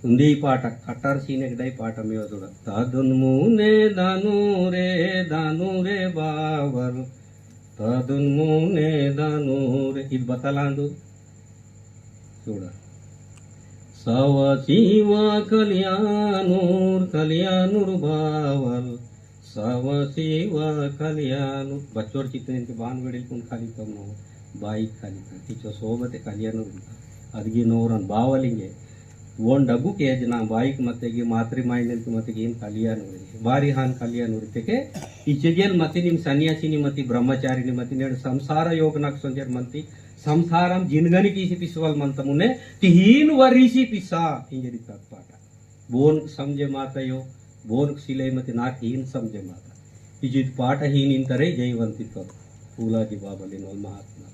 ఉంది ఈ పాట కట్టారు సీనెకడై పాట మీద చూడ తాదున్మూనే దానూరే బావరు తాదున్మూనే దానూరే ఇది బతలాండు చూడ సవ శివ కళ్యాణూర్ బావర్ सव शिव कल्याण बच्चोर चित्र बाण वेळेल खाली तम बाई खाली तिच्या सोबत कल्याण अदगी नोरन बावलिंगे ओन डबु के ना बाईक मत्तेगे मात्री माइनल मत्तेगे ಏನು ಕಲ್ಯಾಣ ಬಾರಿ ಹಾನ್ ಕಲ್ಯಾಣ ಉರಿತೆಗೆ ಇಚೆಗೆಲ್ ಮತ್ತೆ ನಿಮ್ ಸನ್ಯಾಸಿನಿ ಮತಿ ಬ್ರಹ್ಮಚಾರಿನಿ ಮತಿ ನೆಡ ಸಂಸಾರ ಯೋಗನಕ್ ಸಂಜರ್ ಮಂತಿ ಸಂಸಾರಂ ಜಿನಗನಿ ಕಿಸಿ पिसवल मंत मुने तीन वरीसी पिसा इंजरी पाठ बोन समझे मातयो बोन सिलाई मते नाक हीन समझे माता इजित पाठ हीन इंतरे जयवंतित्व फूलाजी बाबली नोल महात्मा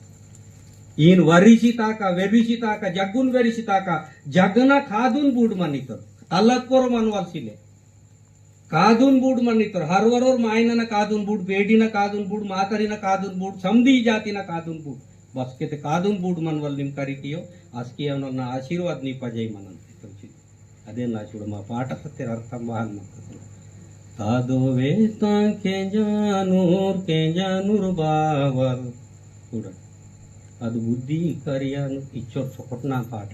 ईन वरिशिताका वेबिशिताका जग्गुन वेरिशिताका जगना खादून बूड मनितर अल्लतपोर मनवालसिले कादून बूड मनितर हरवरोर मायनना कादून बूड बेडिना कादून बूड मातरिना कादून बूड समधी जातिना कादून बूड बस के कादून बूड मनवल निम करिटियो आस्की ಅವನನ್ನ ಆಶೀರ್ವಾದ ನೀ ಪಜೈ ಮನಂತ ಅದೇ ನಾ ಚೂಡ ಮಾ ಪಾಠ ಸತ್ಯರ ಅರ್ಥ ಮಹಾನ್ ತಾದೋವೆ ತಾಂಕೆ ಜಾನೂರ್ ಬಾವರ್ చూడ ಅದು ಬುದ್ಧಿ ಕರಿಯಾನು ಇಚ್ಚೋರ್ ಚೊಕಟ್ನಾ ಪಾಠ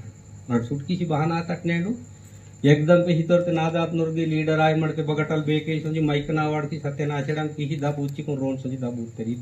ನಡ್ ಸುಟ್ಕಿಸಿ ಬಹಾನಾ ತಟ್ನೇಡು एकदम पे हितर ते नादात नुर्गी लीडर आय मडके बगटल बेके संजी माइक ना वाडती सत्यना आचडान किही दाब उच्ची कोण रोन संजी दाब उत्तरी